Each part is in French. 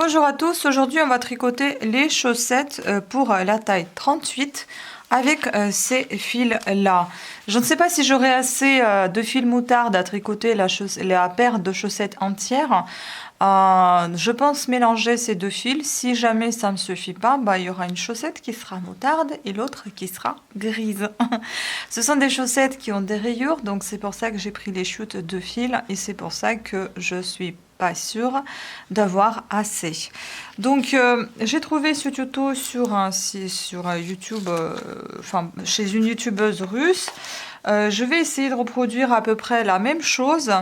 Bonjour à tous, aujourd'hui on va tricoter les chaussettes pour la taille 38 avec ces fils là. Je ne sais pas si j'aurai assez de fil moutarde à tricoter la paire de chaussettes entière. Je pense mélanger ces deux fils. Si jamais ça ne me suffit pas, il y aura une chaussette qui sera moutarde et l'autre qui sera grise. Ce sont des chaussettes qui ont des rayures, donc c'est pour ça que j'ai pris les chutes de fil et c'est pour ça que je suis pas sûre d'avoir assez. Donc j'ai trouvé ce tuto sur YouTube, chez une youtubeuse russe. Je vais essayer de reproduire à peu près la même chose,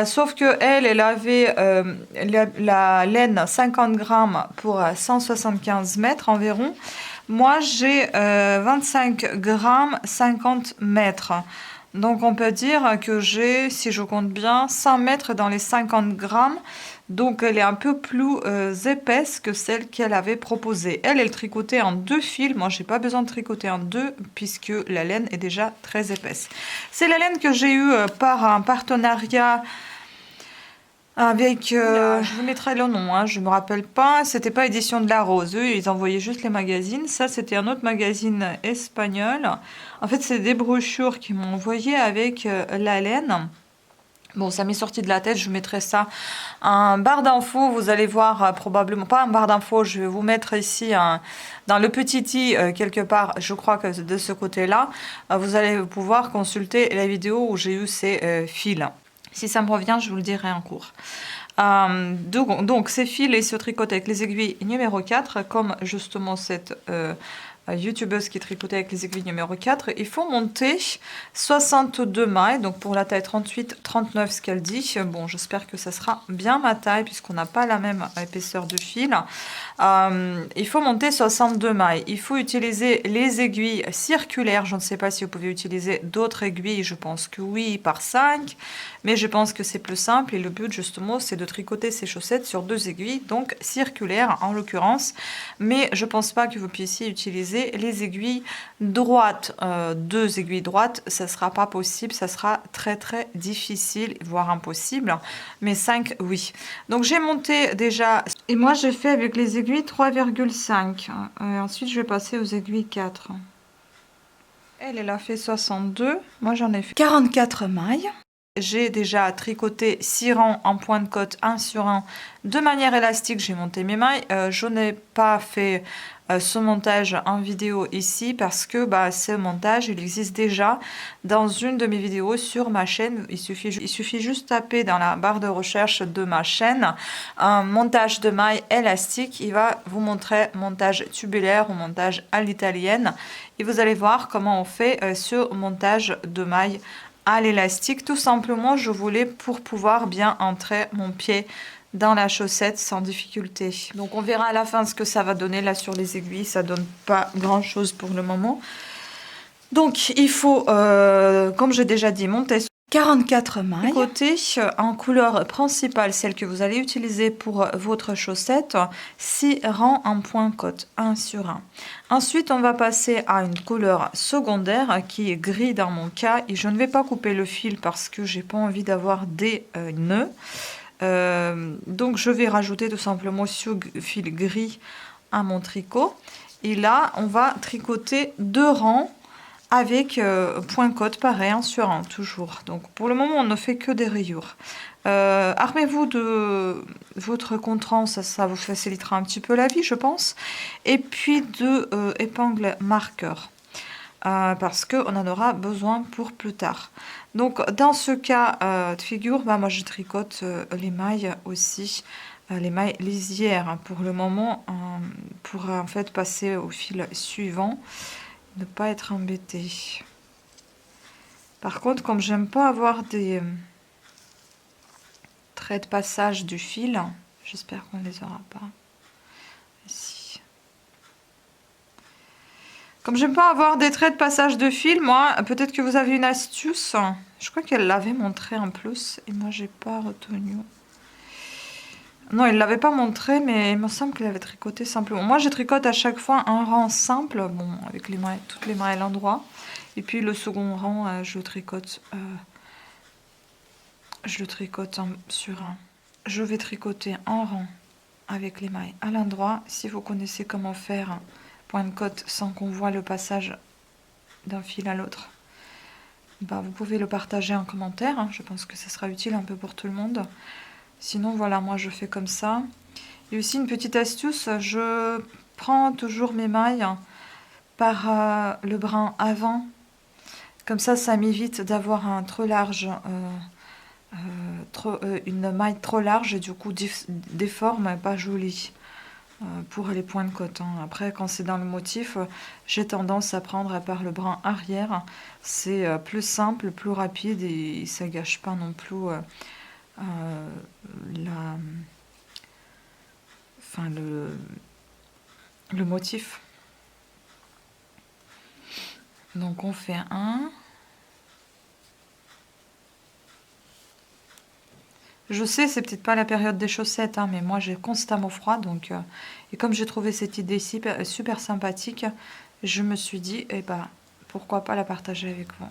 sauf que elle avait la laine 50 grammes pour 175 mètres environ. Moi, j'ai 25 grammes 50 mètres. Donc, on peut dire que j'ai, si je compte bien, 100 mètres dans les 50 grammes. Donc, elle est un peu plus épaisse que celle qu'elle avait proposée. Elle tricotait en 2 fils. Moi, j'ai pas besoin de tricoter en 2 puisque la laine est déjà très épaisse. C'est la laine que j'ai eue par un partenariat avec, je vous mettrai le nom, hein, je me rappelle pas, c'était pas Édition de la Rose, eux ils envoyaient juste les magazines, ça c'était un autre magazine espagnol. En fait c'est des brochures qu'ils m'ont envoyé avec la laine. Bon, ça m'est sorti de la tête, je vous mettrai ça en barre d'infos, vous allez voir probablement, pas en barre d'infos, je vais vous mettre ici dans le petit i quelque part, je crois que de ce côté-là, vous allez pouvoir consulter la vidéo où j'ai eu ces fils. Si ça me revient, je vous le dirai en cours. Donc ces fils se tricotent avec les aiguilles numéro 4, comme justement cette youtubeuse qui tricotait avec les aiguilles numéro 4. Il faut monter 62 mailles, donc pour la taille 38-39 ce qu'elle dit. Bon, j'espère que ça sera bien ma taille puisqu'on n'a pas la même épaisseur de fil. Il faut monter 62 mailles. Il faut utiliser les aiguilles circulaires. Je ne sais pas si vous pouvez utiliser d'autres aiguilles. Je pense que oui, par 5. Mais je pense que c'est plus simple. Et le but, justement, c'est de tricoter ces chaussettes sur 2 aiguilles, donc circulaires en l'occurrence. Mais je ne pense pas que vous puissiez utiliser les aiguilles droites. 2 aiguilles droites, ça ne sera pas possible. Ça sera très, très difficile, voire impossible. Mais 5, oui. Donc, j'ai monté déjà... Et moi, j'ai fait avec les aiguilles 3,5. Ensuite, je vais passer aux aiguilles 4. Elle a fait 62. Moi, j'en ai fait 44 mailles. J'ai déjà tricoté 6 rangs en point de côte 1 sur 1 de manière élastique. J'ai monté mes mailles. Je n'ai pas fait ce montage en vidéo ici parce que ce montage il existe déjà dans une de mes vidéos sur ma chaîne. Il suffit juste taper dans la barre de recherche de ma chaîne un montage de mailles élastique. Il va vous montrer montage tubulaire ou montage à l'italienne et vous allez voir comment on fait ce montage de mailles à l'élastique. Tout simplement, je voulais pour pouvoir bien entrer mon pied dans la chaussette sans difficulté. Donc on verra à la fin ce que ça va donner. Là sur les aiguilles, ça donne pas grand chose pour le moment. Donc il faut, comme j'ai déjà dit, monter 44 mailles. Côté en couleur principale, celle que vous allez utiliser pour votre chaussette, 6 rangs en point côte, 1 sur 1. Ensuite, on va passer à une couleur secondaire qui est gris dans mon cas. Et je ne vais pas couper le fil parce que j'ai pas envie d'avoir des nœuds. Donc je vais rajouter tout simplement ce fil gris à mon tricot. Et là, on va tricoter 2 rangs avec point côte pareil, 1 sur 1 toujours. Donc pour le moment on ne fait que des rayures. Armez-vous de votre contrant, ça vous facilitera un petit peu la vie je pense. Et puis de épingles marqueurs. Parce qu'on en aura besoin pour plus tard. Donc dans ce cas de figure, moi je tricote les mailles aussi, les mailles lisières pour le moment, pour en fait passer au fil suivant. Ne pas être embêté. Par contre, comme j'aime pas avoir des traits de passage du fil, j'espère qu'on les aura pas. Ici. Comme j'aime pas avoir des traits de passage de fil, moi, peut-être que vous avez une astuce. Je crois qu'elle l'avait montré en plus et moi j'ai pas retenu. Non, il l'avait pas montré, mais il me semble qu'il avait tricoté simplement. Moi, je tricote à chaque fois un rang simple, bon, avec les mailles, toutes les mailles à l'endroit. Et puis le second rang, je le tricote sur un. Je vais tricoter un rang avec les mailles à l'endroit. Si vous connaissez comment faire un point de côte sans qu'on voit le passage d'un fil à l'autre, bah, vous pouvez le partager en commentaire, hein. Je pense que ça sera utile un peu pour tout le monde. Sinon voilà, moi je fais comme ça. Et aussi une petite astuce, je prends toujours mes mailles par le brin avant. Comme ça m'évite d'avoir un trop large, une maille trop large et du coup déforme, pas jolie pour les points de côte, hein. Après, quand c'est dans le motif, j'ai tendance à prendre par le brin arrière. C'est plus simple, plus rapide et ça gâche pas non plus enfin, le motif. Donc on fait un. Je sais, c'est peut-être pas la période des chaussettes, hein, mais moi j'ai constamment froid, donc et comme j'ai trouvé cette idée super sympathique, je me suis dit, eh ben, pourquoi pas la partager avec vous.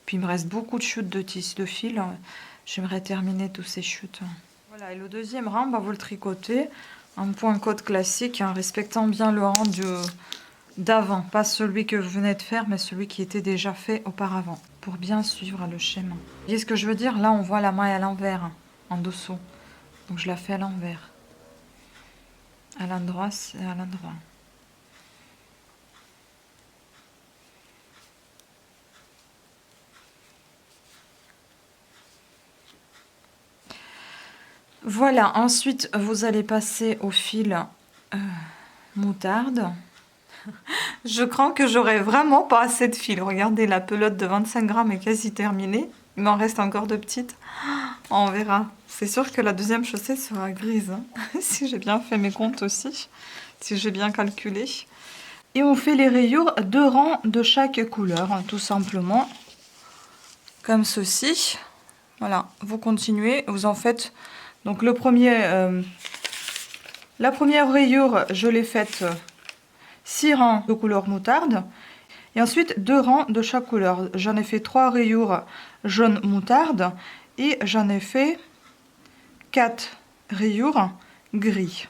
Puis il me reste beaucoup de chutes de tissu de fil. J'aimerais terminer tous ces chutes. Voilà, et le deuxième rang, bah, vous le tricotez. Un point côte classique, hein, respectant bien le rang d'avant. Pas celui que vous venez de faire, mais celui qui était déjà fait auparavant. Pour bien suivre le schéma. Vous voyez ce que je veux dire? Là, on voit la maille à l'envers, hein, en dessous. Donc je la fais à l'envers. À l'endroit, c'est à l'endroit. Voilà, ensuite vous allez passer au fil moutarde. Je crains que j'aurai vraiment pas assez de fil. Regardez, la pelote de 25 grammes est quasi terminée. Il m'en reste encore de petites. On verra. C'est sûr que la deuxième chaussette sera grise, hein. Si j'ai bien fait mes comptes aussi. Si j'ai bien calculé. Et on fait les rayures 2 rangs de chaque couleur, hein, tout simplement. Comme ceci. Voilà, vous continuez. Vous en faites... Donc la première rayure, je l'ai faite 6 rangs de couleur moutarde. Et ensuite 2 rangs de chaque couleur. J'en ai fait 3 rayures jaune moutarde. Et j'en ai fait 4 rayures gris.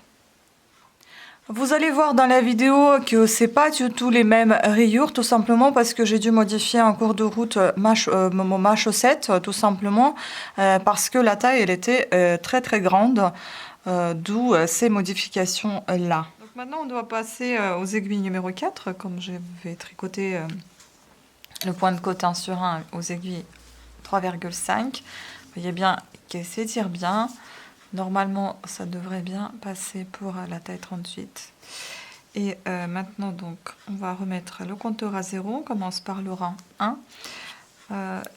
Vous allez voir dans la vidéo que c'est pas du tout les mêmes rayures, tout simplement parce que j'ai dû modifier en cours de route ma chaussette, tout simplement parce que la taille elle était très grande, d'où ces modifications là. Donc maintenant on doit passer aux aiguilles numéro 4, comme je vais tricoter le point de côte 1 sur 1 aux aiguilles 3,5. Vous voyez bien qu'elle s'étire bien. Normalement, ça devrait bien passer pour la taille 38. Et maintenant, donc, on va remettre le compteur à 0. On commence par le rang 1.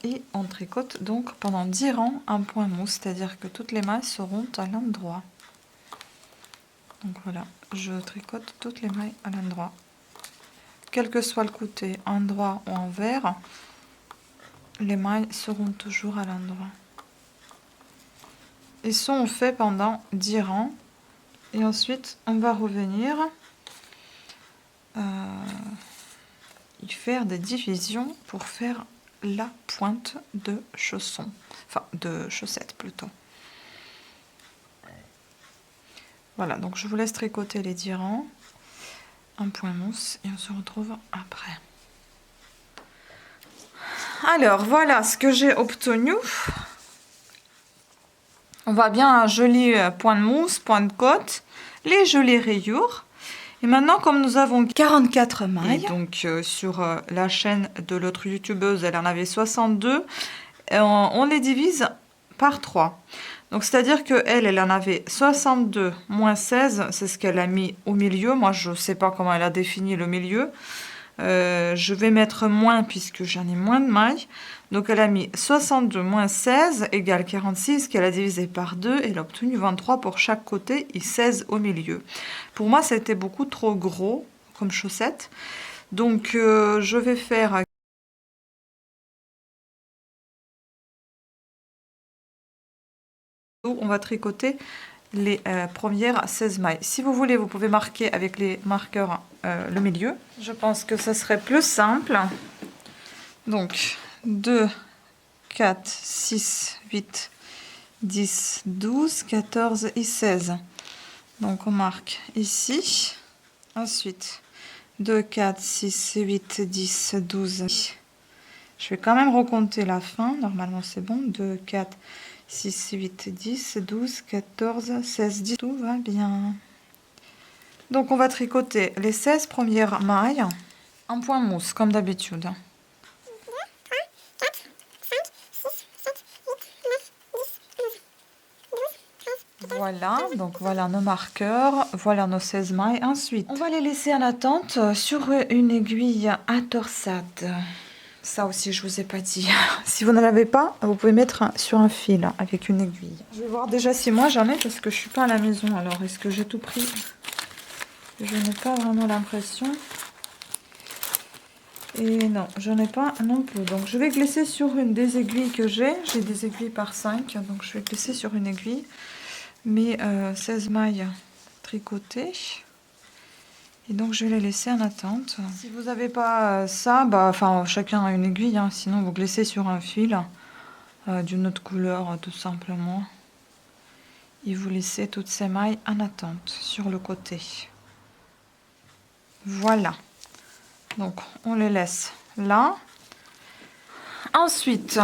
Et on tricote donc pendant 10 rangs un point mousse, c'est-à-dire que toutes les mailles seront à l'endroit. Donc voilà, je tricote toutes les mailles à l'endroit. Quel que soit le côté, endroit ou envers, les mailles seront toujours à l'endroit. Et ça, on fait pendant 10 rangs. Et ensuite, on va revenir y faire des divisions pour faire la pointe de chausson. Enfin, de chaussette plutôt. Voilà, donc je vous laisse tricoter les 10 rangs. Un point mousse et on se retrouve après. Alors, voilà ce que j'ai obtenu. On voit bien un joli point de mousse, point de côte, les jolies rayures. Et maintenant, comme nous avons 44 mailles, et donc sur la chaîne de l'autre youtubeuse, elle en avait 62, on les divise par 3. Donc, c'est-à-dire qu'elle en avait 62 moins 16, c'est ce qu'elle a mis au milieu. Moi, je ne sais pas comment elle a défini le milieu. Je vais mettre moins puisque j'en ai moins de mailles. Donc elle a mis 62 moins 16 égale 46 qu'elle a divisé par 2. Elle a obtenu 23 pour chaque côté et 16 au milieu. Pour moi, c'était beaucoup trop gros comme chaussette. Donc je vais faire... On va tricoter les premières 16 mailles. Si vous voulez, vous pouvez marquer avec les marqueurs le milieu. Je pense que ça serait plus simple. Donc 2, 4, 6, 8, 10, 12, 14 et 16. Donc on marque ici. Ensuite, 2, 4, 6, 8, 10, 12. Je vais quand même recompter la fin. Normalement, c'est bon. 2, 4, 6, 8, 10, 12, 14, 16, 10. Tout va bien. Donc, on va tricoter les 16 premières mailles en point mousse, comme d'habitude. Voilà, donc voilà nos marqueurs, voilà nos 16 mailles. Ensuite, on va les laisser en attente sur une aiguille à torsade. Ça aussi, je vous ai pas dit. Si vous ne l'avez pas, vous pouvez mettre sur un fil avec une aiguille. Je vais voir déjà si moi j'en ai parce que je suis pas à la maison. Alors, est-ce que j'ai tout pris? Je n'ai pas vraiment l'impression. Et non, je n'ai pas non plus. Donc, je vais glisser sur une des aiguilles que j'ai. J'ai des aiguilles par 5, donc je vais glisser sur une aiguille. Mes 16 mailles tricotées. Et donc je vais les laisser en attente. Si vous n'avez pas ça, enfin chacun a une aiguille, hein, sinon vous glissez sur un fil d'une autre couleur tout simplement. Et vous laissez toutes ces mailles en attente sur le côté. Voilà. Donc on les laisse là. Ensuite,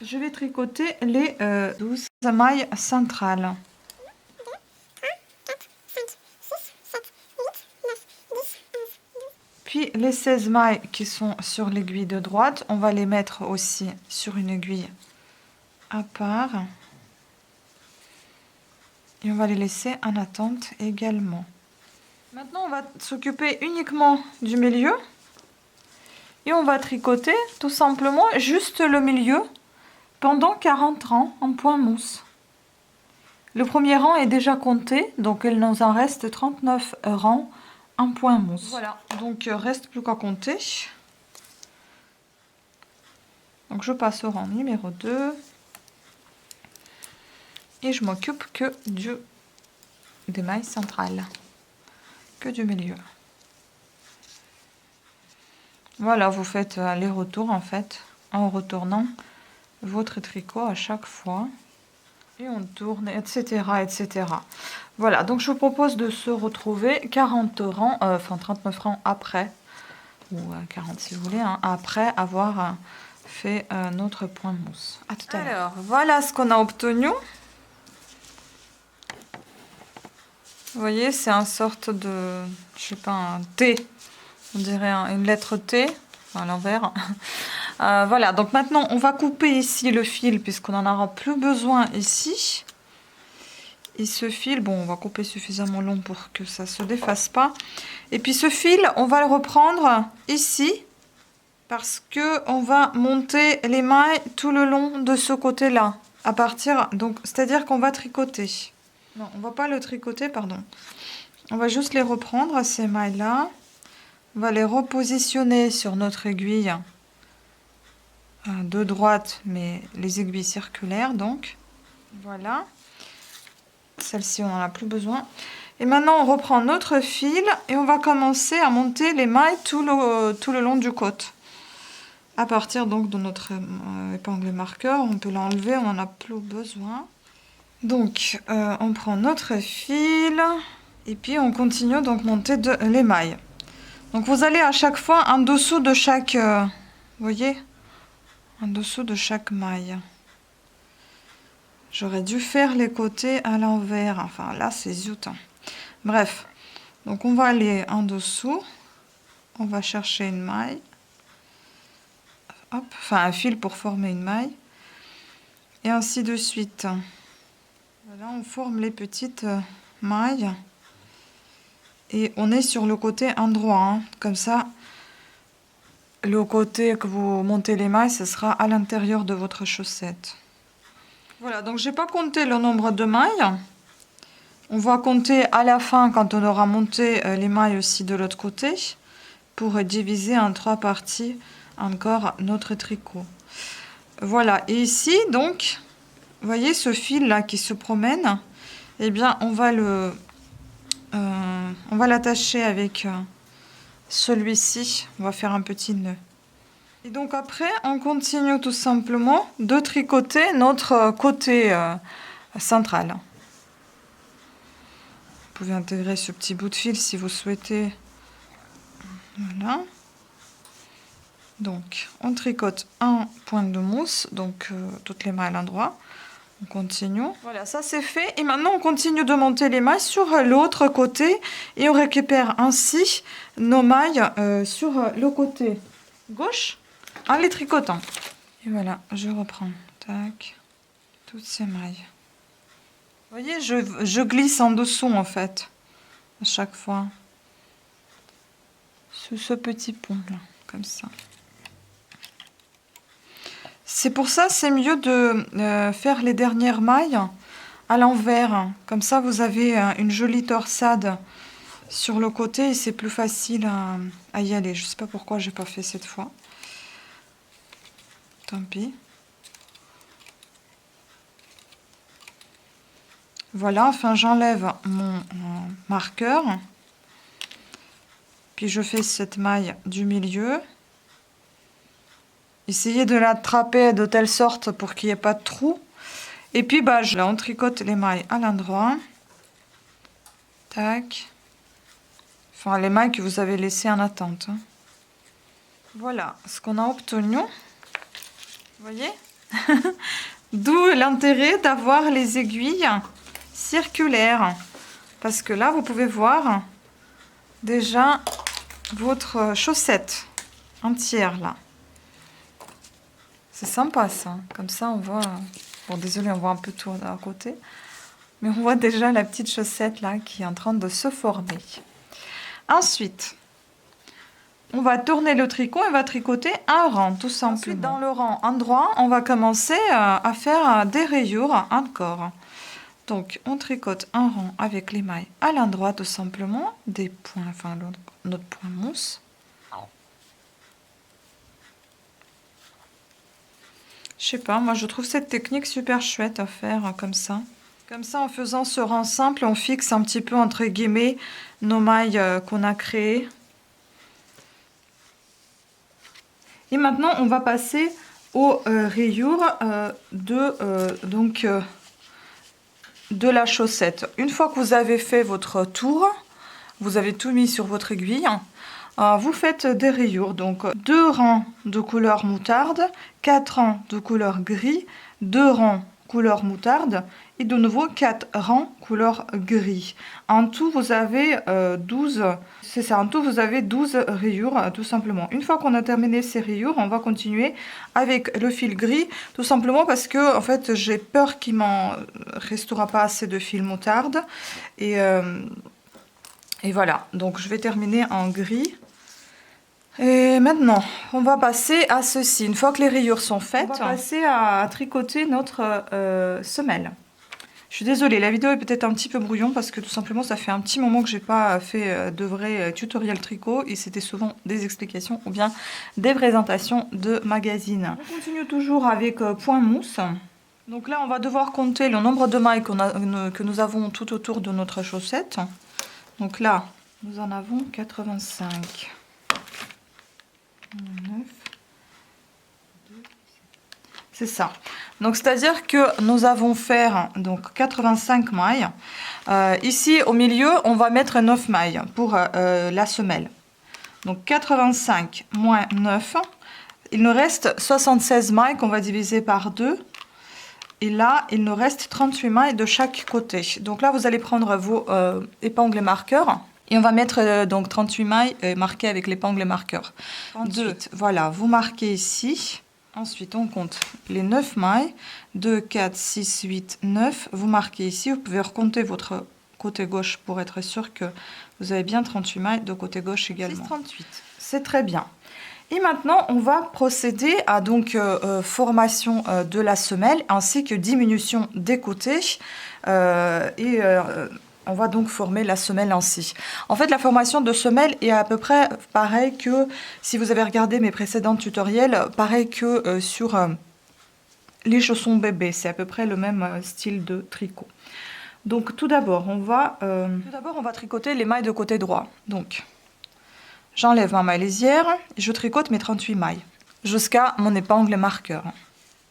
je vais tricoter les 12 mailles centrales. Puis les 16 mailles qui sont sur l'aiguille de droite, on va les mettre aussi sur une aiguille à part. Et on va les laisser en attente également. Maintenant, on va s'occuper uniquement du milieu. Et on va tricoter tout simplement juste le milieu pendant 40 rangs en point mousse. Le premier rang est déjà compté, donc il nous en reste 39 rangs en point mousse. Voilà, donc reste plus qu'à compter. Donc je passe au rang numéro 2. Et je m'occupe que des mailles centrales. Que du milieu. Voilà, vous faites les retours en fait, en retournant votre tricot à chaque fois. Et on tourne, etc., etc. Voilà, donc je vous propose de se retrouver 40 rangs, enfin 39 rangs après, ou 40 si vous voulez, hein, après avoir fait notre point mousse. À tout à l'heure. Alors, voilà ce qu'on a obtenu. Vous voyez, c'est une sorte de, je sais pas, un T, on dirait une lettre T, à l'envers. Voilà, donc maintenant on va couper ici le fil puisqu'on n'en aura plus besoin ici. Et ce fil, bon, on va couper suffisamment long pour que ça ne se défasse pas. Et puis ce fil, on va le reprendre ici parce que on va monter les mailles tout le long de ce côté-là. À partir, donc, c'est-à-dire qu'on va tricoter. Non, on va pas le tricoter, pardon. On va juste les reprendre, ces mailles-là. On va les repositionner sur notre aiguille de droite, mais les aiguilles circulaires, donc. Voilà. Celle-ci, on n'en a plus besoin. Et maintenant, on reprend notre fil et on va commencer à monter les mailles tout le long du côte. À partir donc de notre épingle marqueur, on peut l'enlever, on n'en a plus besoin. Donc, on prend notre fil et puis on continue donc monter les mailles. Donc, vous allez à chaque fois en dessous de chaque, vous voyez, en dessous de chaque maille. J'aurais dû faire les côtés à l'envers. Enfin, là, c'est zut. Bref. Donc, on va aller en dessous. On va chercher une maille. Hop. Enfin, un fil pour former une maille. Et ainsi de suite. Voilà, on forme les petites mailles. Et on est sur le côté endroit. Hein. Comme ça, le côté que vous montez les mailles, ce sera à l'intérieur de votre chaussette. Voilà, donc j'ai pas compté le nombre de mailles. On va compter à la fin quand on aura monté les mailles aussi de l'autre côté pour diviser en 3 parties encore notre tricot. Voilà, et ici donc, vous voyez ce fil là qui se promène, eh bien on va l'attacher avec celui-ci. On va faire un petit nœud. Et donc après, on continue tout simplement de tricoter notre côté central. Vous pouvez intégrer ce petit bout de fil si vous souhaitez. Voilà. Donc, on tricote un point de mousse, donc toutes les mailles à l'endroit. On continue. Voilà, ça c'est fait. Et maintenant, on continue de monter les mailles sur l'autre côté. Et on récupère ainsi nos mailles sur le côté gauche en les tricotant. Et voilà, je reprends. Tac. Toutes ces mailles. Vous voyez, je glisse en dessous en fait. À chaque fois. Sous ce petit pont là. Comme ça. C'est pour ça c'est mieux de faire les dernières mailles à l'envers. Comme ça, vous avez une jolie torsade sur le côté et c'est plus facile à y aller. Je ne sais pas pourquoi j'ai pas fait cette fois. Tant pis. Voilà, enfin j'enlève mon marqueur. Puis je fais cette maille du milieu. Essayez de l'attraper de telle sorte pour qu'il n'y ait pas de trou. Et puis bah, on tricote les mailles à l'endroit. Tac. Enfin les mailles que vous avez laissées en attente. Voilà ce qu'on a obtenu. Vous voyez? D'où l'intérêt d'avoir les aiguilles circulaires. Parce que là, vous pouvez voir déjà votre chaussette entière là. C'est sympa ça. Comme ça, on voit... Bon, désolé, on voit un peu tout d'un côté. Mais on voit déjà la petite chaussette là qui est en train de se former. Ensuite, on va tourner le tricot et on va tricoter un rang, tout simplement. Ensuite, dans le rang endroit, on va commencer à faire des rayures encore. Donc, on tricote un rang avec les mailles à l'endroit, tout simplement, des points, enfin notre point mousse. Je sais pas, moi je trouve cette technique super chouette à faire comme ça. Comme ça, en faisant ce rang simple, on fixe un petit peu entre guillemets nos mailles qu'on a créées. Et maintenant, on va passer aux rayures de la chaussette. Une fois que vous avez fait votre tour, vous avez tout mis sur votre aiguille, vous faites des rayures. Donc 2 rangs de couleur moutarde, 4 rangs de couleur gris, 2 rangs couleur moutarde et de nouveau 4 rangs couleur gris. En tout, vous avez 12, c'est ça, en tout vous avez 12 rayures tout simplement. Une fois qu'on a terminé ces rayures, on va continuer avec le fil gris, tout simplement parce que en fait j'ai peur qu'il m'en restera pas assez de fil moutarde et voilà, donc je vais terminer en gris. Et maintenant, on va passer à ceci. Une fois que les rayures sont faites, on va passer à tricoter notre semelle. Je suis désolée, la vidéo est peut-être un petit peu brouillon parce que tout simplement, ça fait un petit moment que j'ai pas fait de vrais tutoriels tricot et c'était souvent des explications ou bien des présentations de magazines. On continue toujours avec point mousse. Donc là, on va devoir compter le nombre de mailles que nous avons tout autour de notre chaussette. Donc là, nous en avons 85. 9, c'est ça. Donc c'est à dire que nous avons fait donc 85 mailles. Ici au milieu on va mettre 9 mailles pour la semelle. Donc 85 moins 9, il nous reste 76 mailles qu'on va diviser par 2. Et là il nous reste 38 mailles de chaque côté. Donc là vous allez prendre vos épingles et marqueurs. Et on va mettre donc 38 mailles marquées avec l'épingle et marqueur. Ensuite, voilà, vous marquez ici. Ensuite, on compte les 9 mailles. 2, 4, 6, 8, 9. Vous marquez ici. Vous pouvez recompter votre côté gauche pour être sûr que vous avez bien 38 mailles de côté gauche également. 6, 38. C'est très bien. Et maintenant, on va procéder à donc formation de la semelle ainsi que diminution des côtés. On va donc former la semelle ainsi. En fait, la formation de semelle est à peu près pareil que, si vous avez regardé mes précédents tutoriels, pareil que sur les chaussons bébés. C'est à peu près le même style de tricot. Donc tout d'abord, on va tricoter les mailles de côté droit. Donc, j'enlève ma maille lisière et je tricote mes 38 mailles. jusqu'à mon épingle marqueur.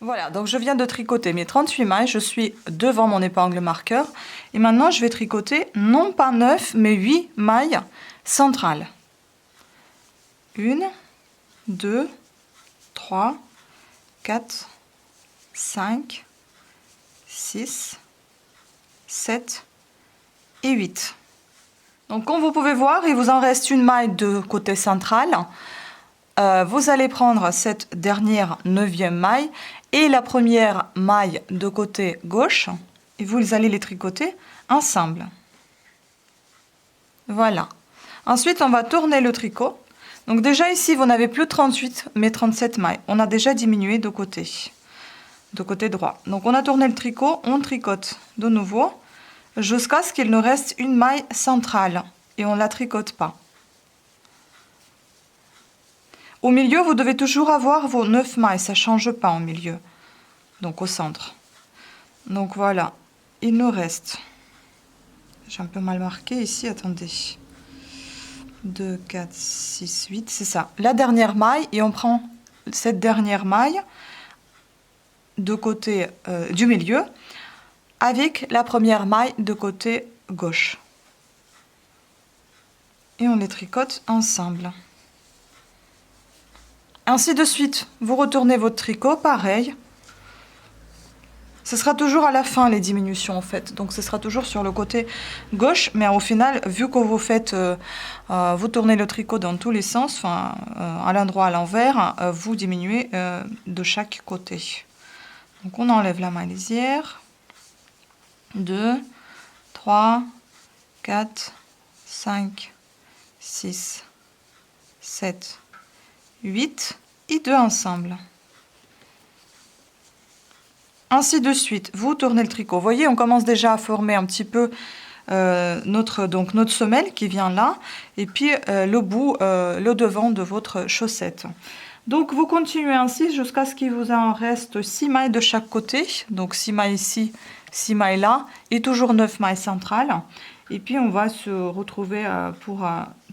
Voilà, donc je viens de tricoter mes 38 mailles, je suis devant mon épingle marqueur. Et maintenant, je vais tricoter non pas 9, mais 8 mailles centrales. 1, 2, 3, 4, 5, 6, 7 et 8. Donc comme vous pouvez voir, il vous en reste une maille de côté central. Vous allez prendre cette dernière 9e maille et la première maille de côté gauche et vous allez les tricoter ensemble. Voilà. Ensuite, on va tourner le tricot. Donc déjà ici, vous n'avez plus 38 mais 37 mailles. On a déjà diminué de côté droit. Donc on a tourné le tricot, on tricote de nouveau jusqu'à ce qu'il nous reste une maille centrale et on ne la tricote pas. Au milieu, vous devez toujours avoir vos 9 mailles, ça ne change pas au milieu, donc au centre. Donc voilà, il nous reste, j'ai un peu mal marqué ici, attendez, 2, 4, 6, 8, c'est ça, la dernière maille, et on prend cette dernière maille de côté du milieu, avec la première maille de côté gauche. Et on les tricote ensemble. Ainsi de suite, vous retournez votre tricot, pareil. Ce sera toujours à la fin les diminutions en fait, donc ce sera toujours sur le côté gauche, mais au final, vu que vous faites, vous tournez le tricot dans tous les sens, enfin à l'endroit, à l'envers, vous diminuez de chaque côté. Donc on enlève la maille lisière. 2, 3, 4, 5, 6, 7, 8 et 2 ensemble. Ainsi de suite, vous tournez le tricot. Vous voyez, on commence déjà à former un petit peu notre semelle qui vient là, et puis le bout, le devant de votre chaussette. Donc vous continuez ainsi jusqu'à ce qu'il vous en reste 6 mailles de chaque côté. Donc 6 mailles ici, 6 mailles là, et toujours 9 mailles centrales. Et puis on va se retrouver pour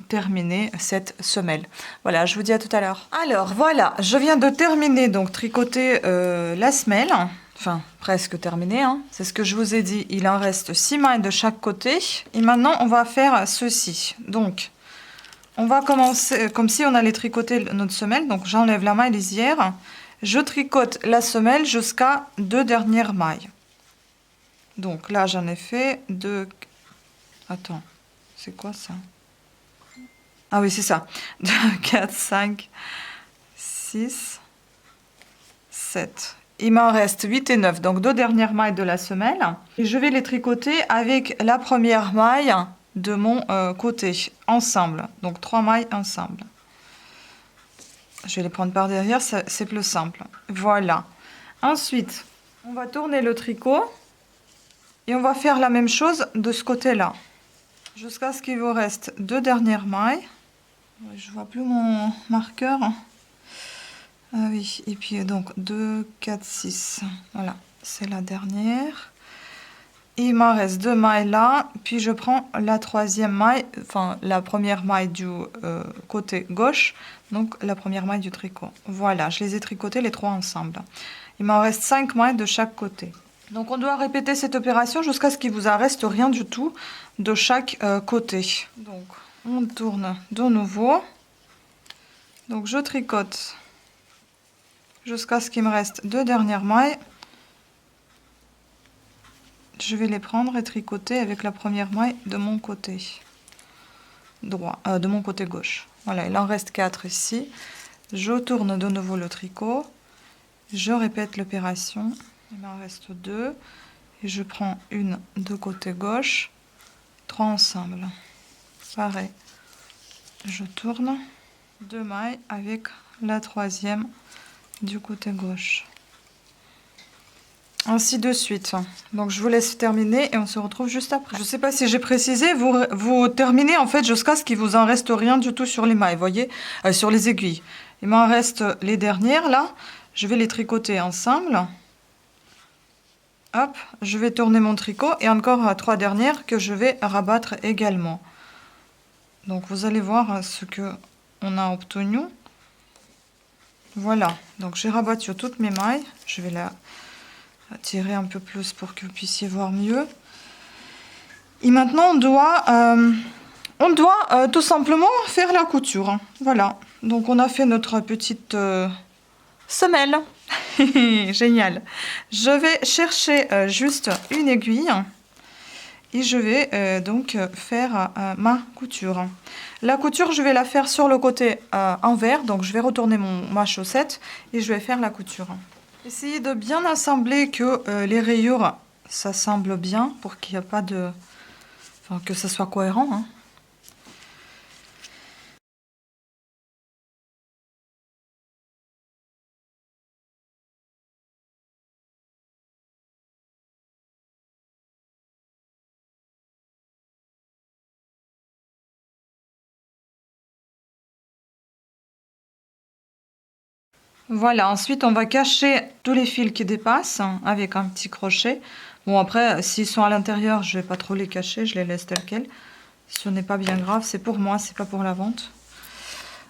terminer cette semelle. Voilà, je vous dis à tout à l'heure. Alors voilà, je viens de terminer donc tricoter la semelle. Enfin, presque terminé, hein. C'est ce que je vous ai dit. Il en reste 6 mailles de chaque côté. Et maintenant, on va faire ceci. Donc, on va commencer comme si on allait tricoter notre semelle. Donc, j'enlève la maille lisière. Je tricote la semelle jusqu'à 2 dernières mailles. Donc là, j'en ai fait 2... Attends, c'est quoi ça? Ah oui, c'est ça. 2, 4, 5, 6, 7. Il m'en reste 8 et 9, donc 2 dernières mailles de la semelle. Et je vais les tricoter avec la première maille de mon côté, ensemble. Donc 3 mailles ensemble. Je vais les prendre par derrière, c'est plus simple. Voilà. Ensuite, on va tourner le tricot. Et on va faire la même chose de ce côté-là. Jusqu'à ce qu'il vous reste 2 dernières mailles. Je vois plus mon marqueur. Ah oui, et puis donc 2, 4, 6. Voilà, c'est la dernière. Il m'en reste 2 mailles là. Puis je prends la 3e maille, enfin la première maille du côté gauche. Donc la première maille du tricot. Voilà, je les ai tricotés les 3 ensemble. Il m'en reste 5 mailles de chaque côté. Donc on doit répéter cette opération jusqu'à ce qu'il vous en reste rien du tout de chaque côté. Donc on tourne de nouveau. Donc je tricote jusqu'à ce qu'il me reste 2 dernières mailles. Je vais les prendre et tricoter avec la première maille de mon côté droit, de mon côté gauche. Voilà, il en reste 4 ici. Je tourne de nouveau le tricot. Je répète l'opération. Il m'en reste 2. Et je prends une de côté gauche. 3 ensemble. Pareil. Je tourne 2 mailles avec la 3e du côté gauche. Ainsi de suite. Donc je vous laisse terminer et on se retrouve juste après. Je ne sais pas si j'ai précisé, vous terminez en fait jusqu'à ce qu'il vous en reste rien du tout sur les mailles, voyez, sur les aiguilles. Il m'en reste les dernières là. Je vais les tricoter ensemble. Hop, je vais tourner mon tricot et encore 3 dernières que je vais rabattre également. Donc vous allez voir ce que on a obtenu. Voilà, donc j'ai rabattu toutes mes mailles. Je vais la tirer un peu plus pour que vous puissiez voir mieux. Et maintenant, on doit tout simplement faire la couture. Voilà, donc on a fait notre petite semelle. Génial. Je vais chercher juste une aiguille et je vais donc faire ma couture. La couture, je vais la faire sur le côté envers, donc je vais retourner ma chaussette et je vais faire la couture. Essayez de bien assembler, que les rayures s'assemblent bien pour qu'il n'y ait pas de... Enfin, que ça soit cohérent, hein. Voilà, ensuite on va cacher tous les fils qui dépassent avec un petit crochet. Bon, après, s'ils sont à l'intérieur, je vais pas trop les cacher, je les laisse tels quels. Ce n'est pas bien grave, c'est pour moi, c'est pas pour la vente.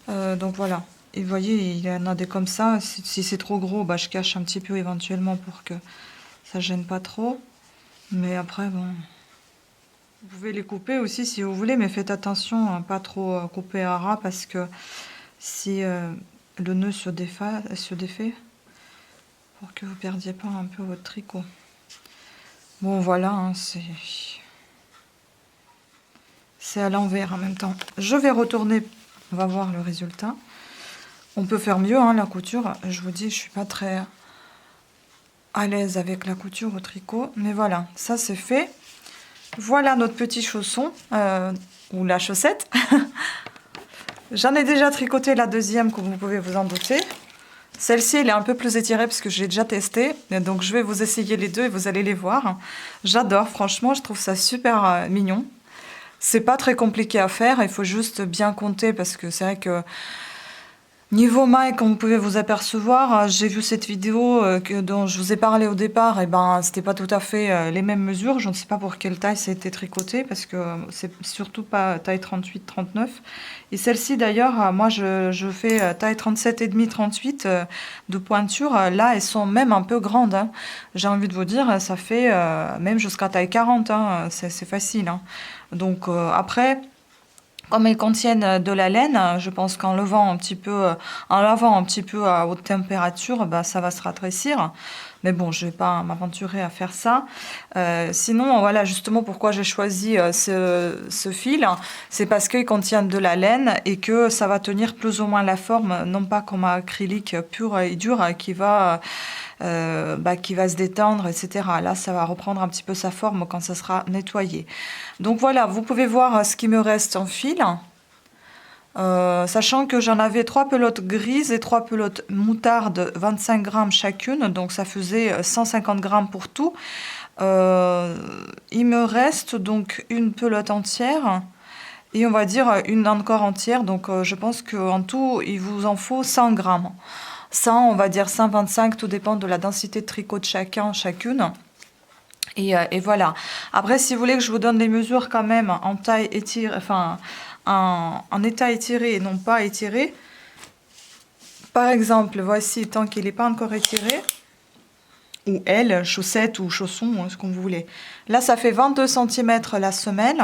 Donc voilà. Et vous voyez, il y en a des comme ça. Si c'est trop gros, bah, je cache un petit peu éventuellement pour que ça gêne pas trop. Mais après, bon, vous pouvez les couper aussi si vous voulez, mais faites attention à pas trop couper à ras parce que si le nœud se défait, pour que vous perdiez pas un peu votre tricot. Bon, voilà, hein, c'est à l'envers en même temps. Je vais retourner, on va voir le résultat. On peut faire mieux, hein, la couture. Je vous dis, je suis pas très à l'aise avec la couture au tricot, mais voilà, ça c'est fait. Voilà notre petit chausson, ou la chaussette. J'en ai déjà tricoté la deuxième, comme vous pouvez vous en douter. Celle-ci, elle est un peu plus étirée parce que je l'ai déjà testée. Donc, je vais vous essayer les deux et vous allez les voir. J'adore, franchement, je trouve ça super mignon. C'est pas très compliqué à faire, il faut juste bien compter parce que c'est vrai que niveau maille, comme vous pouvez vous apercevoir, j'ai vu cette vidéo dont je vous ai parlé au départ, et ben c'était pas tout à fait les mêmes mesures. Je ne sais pas pour quelle taille ça a été tricoté parce que c'est surtout pas taille 38-39. Et celle-ci d'ailleurs, moi je fais taille 37,5, 38 de pointure. Là, elles sont même un peu grandes, hein. J'ai envie de vous dire, ça fait même jusqu'à taille 40, hein. C'est facile, hein. Donc après... Comme elles contiennent de la laine, je pense qu'en levant un petit peu, en lavant un petit peu à haute température, bah, ça va se rétrécir. Mais bon, je vais pas m'aventurer à faire ça. Sinon, voilà, justement, pourquoi j'ai choisi ce fil, c'est parce qu'il contient de la laine et que ça va tenir plus ou moins la forme, non pas comme un acrylique pur et dur qui va se détendre, etc. Là, ça va reprendre un petit peu sa forme quand ça sera nettoyé. Donc voilà, vous pouvez voir ce qui me reste en fil. Sachant que j'en avais 3 pelotes grises et 3 pelotes moutarde, 25 grammes chacune, donc ça faisait 150 grammes pour tout. Il me reste donc une pelote entière et on va dire une encore entière, donc je pense qu'en tout il vous en faut 100 grammes. 100, on va dire 125, tout dépend de la densité de tricot de chacune. Et voilà. Après, si vous voulez que je vous donne les mesures quand même en taille étirée, enfin en état étiré et non pas étiré. Par exemple, voici, tant qu'il n'est pas encore étiré, ou elle, chaussette ou chausson, ce qu'on vous voulez. Là, ça fait 22 cm la semelle.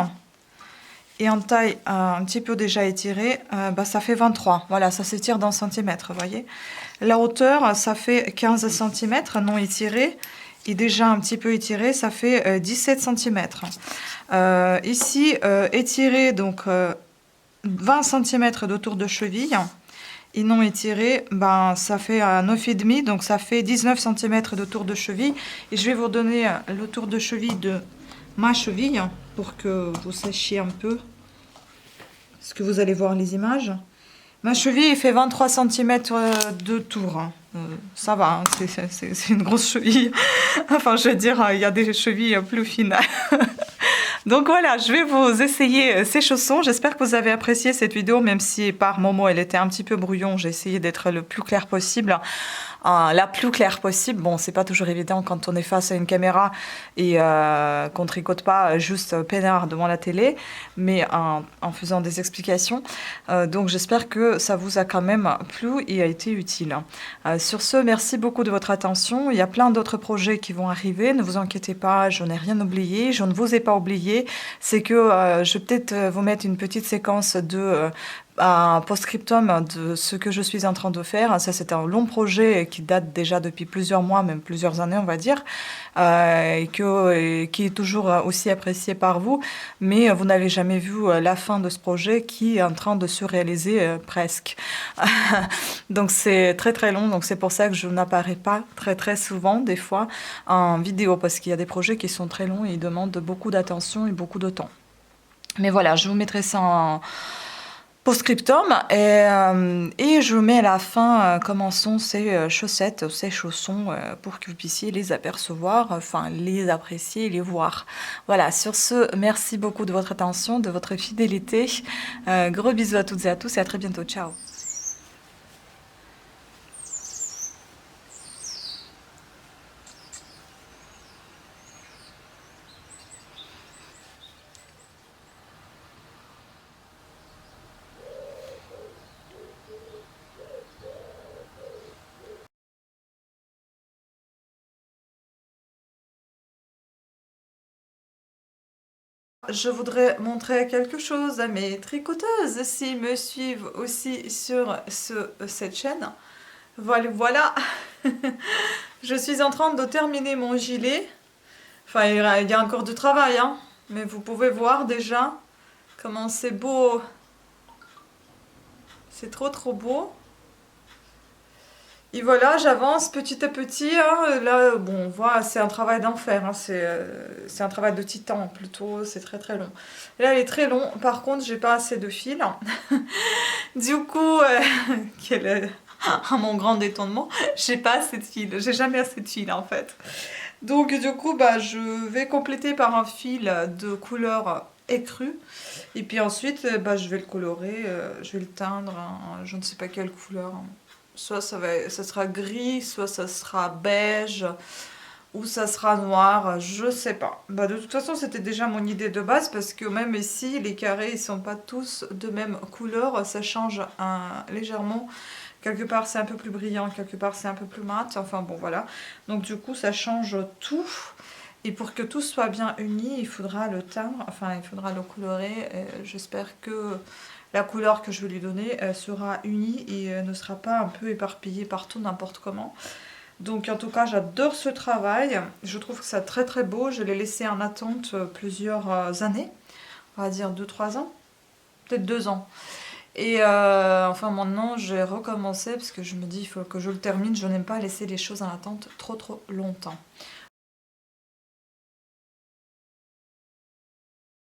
Et en taille un petit peu déjà étirée, ça fait 23. Voilà, ça s'étire dans centimètres, vous voyez. La hauteur, ça fait 15 cm non étiré. Et déjà un petit peu étiré, ça fait 17 cm. Ici, étiré, donc 20 cm de tour de cheville. Et non étiré, ça fait 9,5, donc ça fait 19 cm de tour de cheville. Et je vais vous donner le tour de cheville de ma cheville pour que vous sachiez un peu ce que vous allez voir les images. Ma cheville fait 23 cm de tour. Ça va, hein, c'est une grosse cheville. Enfin, je veux dire, il y a des chevilles plus fines. Donc voilà, je vais vous essayer ces chaussons. J'espère que vous avez apprécié cette vidéo, même si par moments elle était un petit peu brouillon. J'ai essayé d'être le plus clair possible. la plus claire possible. Bon, c'est pas toujours évident quand on est face à une caméra et qu'on tricote pas juste peinard devant la télé, mais en faisant des explications. Donc j'espère que ça vous a quand même plu et a été utile. Sur ce, merci beaucoup de votre attention. Il y a plein d'autres projets qui vont arriver. Ne vous inquiétez pas, je n'ai rien oublié. Je ne vous ai pas oublié. C'est que je vais peut-être vous mettre une petite séquence de un post-scriptum de ce que je suis en train de faire. Ça, c'est un long projet qui date déjà depuis plusieurs mois, même plusieurs années, on va dire, qui est toujours aussi apprécié par vous. Mais vous n'avez jamais vu la fin de ce projet qui est en train de se réaliser presque. Donc, c'est très, très long. Donc, c'est pour ça que je n'apparais pas très, très souvent, des fois, en vidéo, parce qu'il y a des projets qui sont très longs et ils demandent beaucoup d'attention et beaucoup de temps. Mais voilà, je vous mettrai ça en post-scriptum et je vous mets à la fin comment sont ces chaussettes, ces chaussons pour que vous puissiez les apercevoir, enfin les apprécier, les voir. Voilà, sur ce, merci beaucoup de votre attention, de votre fidélité. Gros bisous à toutes et à tous et à très bientôt. Ciao. Je voudrais montrer quelque chose à mes tricoteuses s'ils me suivent aussi sur cette chaîne. Voilà, voilà. Je suis en train de terminer mon gilet. Enfin, il y a encore du travail, hein. Mais vous pouvez voir déjà comment c'est beau. C'est trop trop beau. Et voilà, j'avance petit à petit, hein. Là, bon, on voit, c'est un travail d'enfer, hein. C'est un travail de titan plutôt, c'est très très long. Là, il est très long, par contre, j'ai pas assez de fil. Du coup, à mon grand étonnement, j'ai pas assez de fil, j'ai jamais assez de fil en fait. Donc du coup, bah, je vais compléter par un fil de couleur écrue. Et puis ensuite, bah, je vais le colorer, je vais le teindre, je ne sais pas quelle couleur. Soit ça sera gris, soit ça sera beige, ou ça sera noir, je sais pas. Bah, de toute façon, c'était déjà mon idée de base, parce que même ici, les carrés, ils sont pas tous de même couleur, ça change légèrement. Quelque part, c'est un peu plus brillant, quelque part, c'est un peu plus mat, enfin bon, voilà. Donc du coup, ça change tout. Et pour que tout soit bien uni, il faudra le teindre, enfin, il faudra le colorer. J'espère que la couleur que je vais lui donner sera unie et ne sera pas un peu éparpillée partout n'importe comment. Donc en tout cas, j'adore ce travail. Je trouve que c'est très très beau. Je l'ai laissé en attente plusieurs années. On va dire 2-3 ans. Peut-être 2 ans. Et enfin maintenant, j'ai recommencé parce que je me dis il faut que je le termine. Je n'aime pas laisser les choses en attente trop trop longtemps.